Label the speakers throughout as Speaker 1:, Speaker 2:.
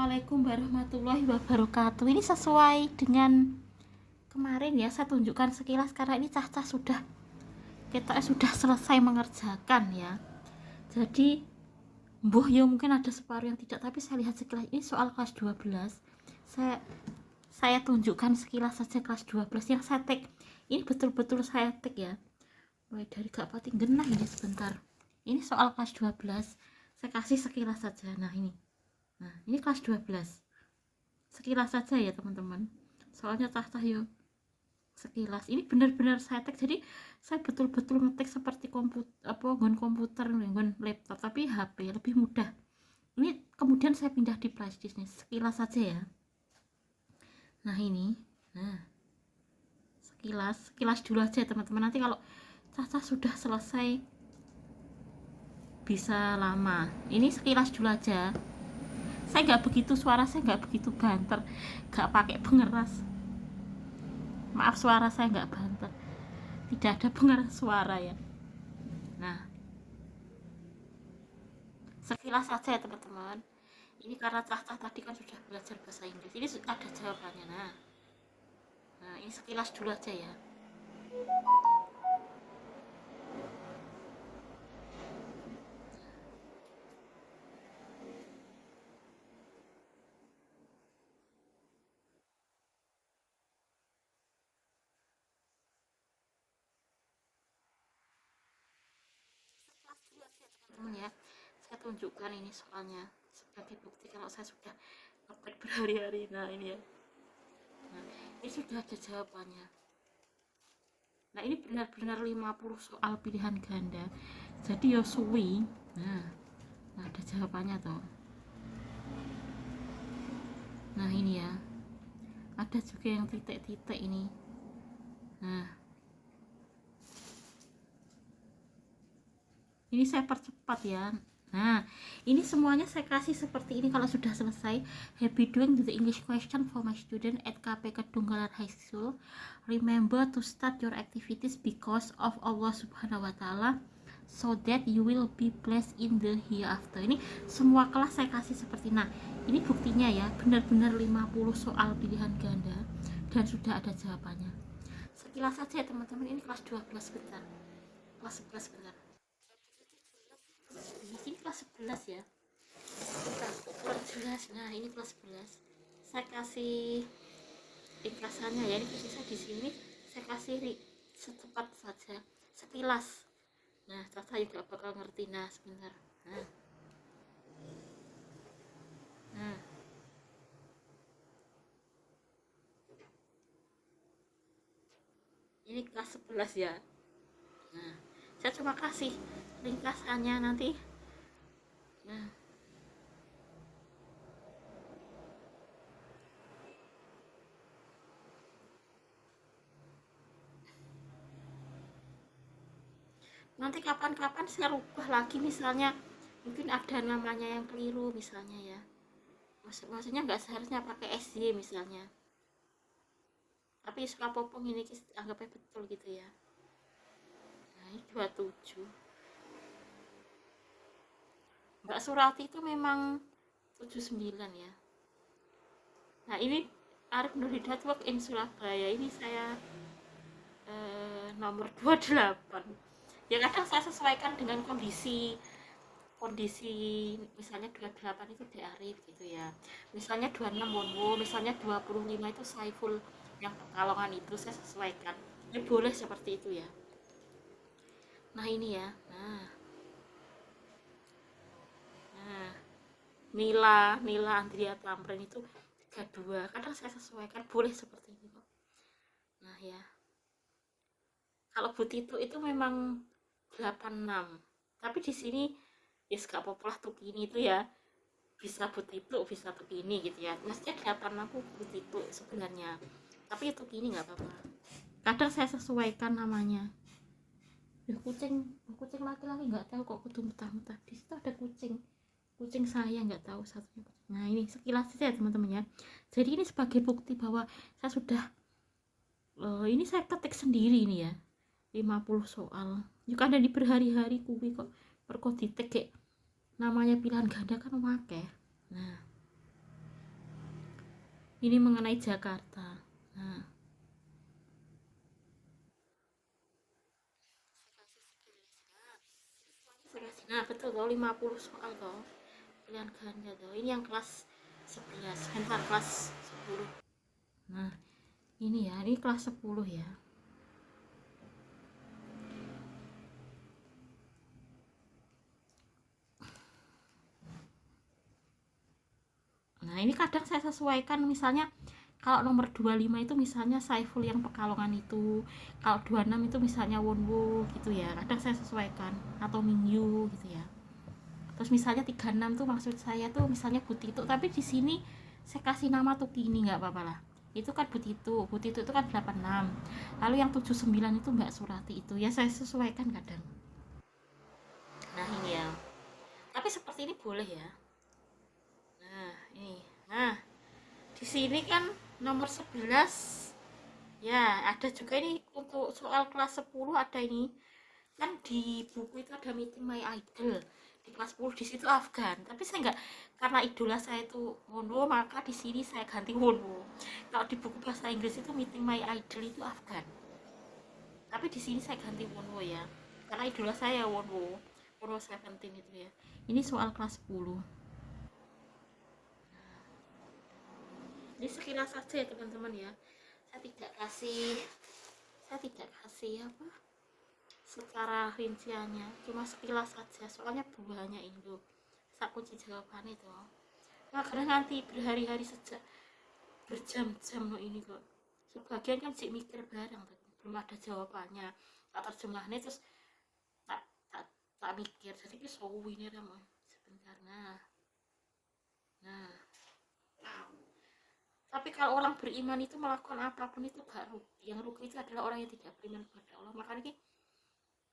Speaker 1: Assalamualaikum warahmatullahi wabarakatuh. Ini sesuai dengan kemarin ya, saya tunjukkan sekilas karena ini Caca kita sudah selesai mengerjakan ya. Jadi mbuh ya mungkin ada separuh yang tidak, tapi saya lihat sekilas ini soal kelas 12. Saya tunjukkan sekilas saja kelas 12 yang saya tag. Ini betul-betul saya tag ya. Mulai dari gak pati genah ini sebentar. Ini soal kelas 12. Saya kasih sekilas saja. Nah, ini kelas 12. Sekilas saja ya teman-teman. Soalnya cah-cah yo sekilas. Ini benar-benar saya tag. Jadi saya betul-betul ngetik seperti komputer, laptop, tapi HP lebih mudah. Ini kemudian saya pindah di flash disk nih. Sekilas saja ya. Nah, ini. Nah. Sekilas dulu aja teman-teman. Nanti kalau cah-cah sudah selesai bisa lama. Ini sekilas dulu aja. Saya nggak begitu, suara saya nggak begitu banter, nggak pakai pengeras, maaf suara saya nggak banter, tidak ada pengeras suara ya. Nah, sekilas saja ya teman-teman. Ini karena cah-cah tadi kan sudah belajar bahasa Inggris, ini ada jawabannya. Nah ini sekilas dulu aja ya. Teman-teman ya, saya tunjukkan ini soalnya sebagai bukti kalau saya sudah ngetik berhari-hari. Nah ini ya, nah ini sudah ada jawabannya. Nah ini benar-benar 50 soal pilihan ganda, jadi ya suwi. Nah ada jawabannya toh. Nah ini ya, ada juga yang titik-titik ini. Nah ini saya percepat ya. Nah ini semuanya saya kasih seperti ini kalau sudah selesai. Happy doing the English question for my student at KP Kedunggalan High School. Remember to start your activities because of Allah Subhanahu wa Ta'ala, so that you will be blessed in the hereafter. Ini semua kelas saya kasih seperti ini. Nah ini buktinya ya, benar-benar 50 soal pilihan ganda dan sudah ada jawabannya. Sekilas saja ya teman-teman. Ini kelas 12 bentar, kelas 11 bentar. Ini kelas 11 ya, kelas 11. Nah ini kelas 11 saya kasih ringkasannya ya. Ini bisa di sini saya kasih secepat saja, sekilas. Nah Tata juga bakal ngerti. Nah sebentar. Nah ini kelas 11 ya. Nah saya cuma kasih ringkasannya nanti. Nah nanti kapan-kapan saya rubah lagi, misalnya mungkin ada namanya yang keliru misalnya ya. Maksudnya nggak seharusnya pakai SY misalnya, tapi suka popong ini anggapnya betul gitu ya. Nah ini 27. Mbak Surati itu memang 79 ya. Nah ini Arif Nur Hidayat work in Surabaya. Ini saya nomor 28 ya. Kadang saya sesuaikan dengan kondisi misalnya 28 itu di Arif gitu ya, misalnya 26 Wonwo, misalnya 25 itu Saiful yang Pekalongan, itu saya sesuaikan. Ini boleh seperti itu ya. Nah ini ya. Nah Nila Andrea Tamrin itu 32, kadang saya sesuaikan, boleh seperti ini kok. Nah ya, kalau Butito itu memang 86, tapi di sini ya gak apa-apa lah tuh ini itu ya, bisa Butito bisa tuh ini gitu ya. Maksudnya 86 Butito sebenarnya, tapi itu gini nggak apa-apa. Kadang saya sesuaikan namanya. Kucing laki-laki nggak tahu kok kudu muntah-muntah. Di situ ada kucing saya nggak tahu satunya. Nah ini sekilas saja teman-teman ya. Jadi ini sebagai bukti bahwa saya sudah ini saya ketik sendiri ini ya, 50 soal. Yuk ada di berhari-hari kuwi kok perko ditek kayak namanya pilihan ganda kan akeh. Nah Ini mengenai Jakarta. Nah, nah betul loh, 50 soal toh, pilihan ganda toh. Ini yang kelas 11, bentar, kelas 10. Nah, ini ya, ini kelas 10 ya. Nah, ini kadang saya sesuaikan, misalnya kalau nomor 25 itu misalnya Saiful yang Pekalongan itu, kalau 26 itu misalnya Wonwo gitu ya. Kadang saya sesuaikan, atau Mingyu gitu ya. Terus misalnya 36 tuh maksud saya tuh misalnya Butitu, tapi di sini saya kasih nama tuh Kini, nggak apa-apa lah. Itu kan Butitu itu kan 86. Lalu yang 79 itu Mbak Surati itu ya, saya sesuaikan kadang. Nah, ini ya. Tapi seperti ini boleh ya. Nah, ini. Nah, di sini kan nomor 11 ya, ada juga ini untuk soal kelas 10, ada ini kan di buku itu ada Meeting My Idol di kelas 10, di situ Afgan, tapi saya nggak, karena idola saya itu Wono, maka di sini saya ganti Wono. Kalau di buku bahasa Inggris itu Meeting My Idol itu Afgan, tapi di sini saya ganti Wono ya, karena idola saya Wono, Wono Seventeen itu ya. Ini soal kelas 10. Ini sekilas saja ya teman-teman ya, saya tidak kasih saya tidak kasih apa secara rinciannya, cuma sekilas saja soalnya buahnya Indo sak kunci jawaban itu. Nah, karena nanti berhari-hari sejak berjam-jam no ini kok, sebagian kan sih mikir bareng belum ada jawabannya, tak terjemahnya terus tak tak tak mikir, jadi ki sowi ini ramah sebentar. Nah tapi kalau orang beriman itu melakukan apapun itu gak rugi, yang rugi itu adalah orang yang tidak beriman kepada Allah. Makanya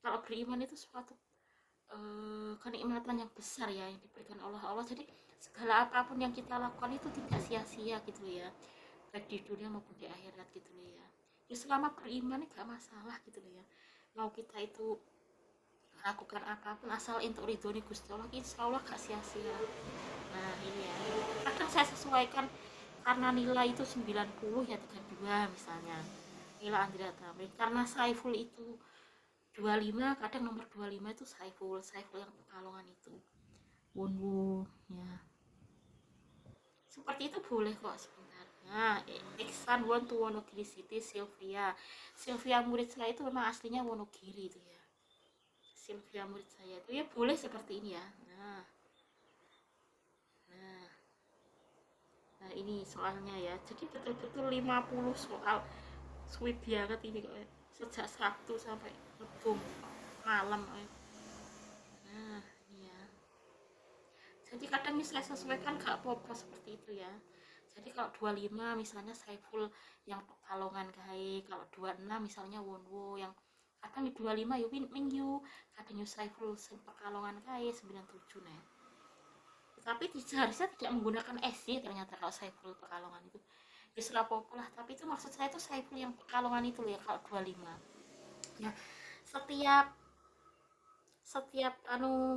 Speaker 1: kalau beriman itu suatu kenikmatan yang besar ya yang diberikan Allah. Jadi segala apapun yang kita lakukan itu tidak sia-sia gitu ya, baik di dunia maupun di akhirat gitu ya. Ya selama beriman gak masalah gitu ya, mau kita itu lakukan apapun asal untuk ridhoni Gusti Allah, insya Allah gak sia-sia. Nah, ini ya, kadang saya sesuaikan karena nilai itu 90 ya 32 misalnya, nilai Andrea Tamrin, karena Saiful itu 25, kadang nomor 25 itu Saiful yang Pekalongan itu Wonwo ya, seperti itu boleh kok sebenarnya. Iksan Won to Wonogiri City, Sylvia murid saya itu memang aslinya Wonogiri itu ya, Sylvia murid saya itu ya, boleh seperti ini ya. Nah nah ini soalnya ya, jadi betul-betul 50 soal, sweet banget ini kok ya. Sejak Sabtu sampai Rebung malam. Nah, iya. Jadi kadang misalnya sesuaikan gak apa-apa seperti itu ya. Jadi kalau 25 misalnya Saiful yang Pekalongan kae, kalau 26 misalnya Wonwo yang, kadang di 25 ya Mingyu, kadang yo Saiful sing Pekalongan kae 97 nih. Tapi seharusnya tidak menggunakan SY ternyata kalau Saiful Pekalongan itu. Ya serap lah, tapi itu maksud saya itu Saiful yang Pekalongan itu loh ya kalau 25. Ya, setiap setiap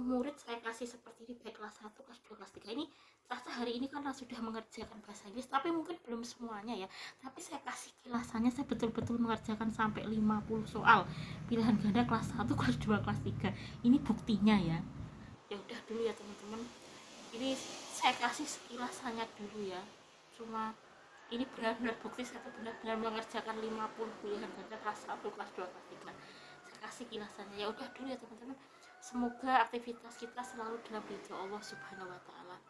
Speaker 1: murid saya kasih seperti ini, baik kelas 1, kelas 2, kelas 3 ini. Caca hari ini karena sudah mengerjakan bahasa Inggris, tapi mungkin belum semuanya ya, tapi saya kasih kilasannya, saya betul-betul mengerjakan sampai 50 soal pilihan ganda kelas 1, kelas 2, kelas 3. Ini buktinya ya. Ya udah dulu ya teman-teman, ini saya kasih sekilasannya dulu ya, cuma ini benar-benar bukti saya tuh benar-benar mengerjakan 50 pilihan ganda kelas 1, kelas 2, kelas 3. Saya kasih kilasannya. Ya udah dulu ya teman-teman, semoga aktivitas kita selalu dalam ridho Allah Subhanahu wa taala.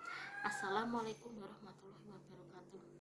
Speaker 1: Assalamualaikum warahmatullahi wabarakatuh.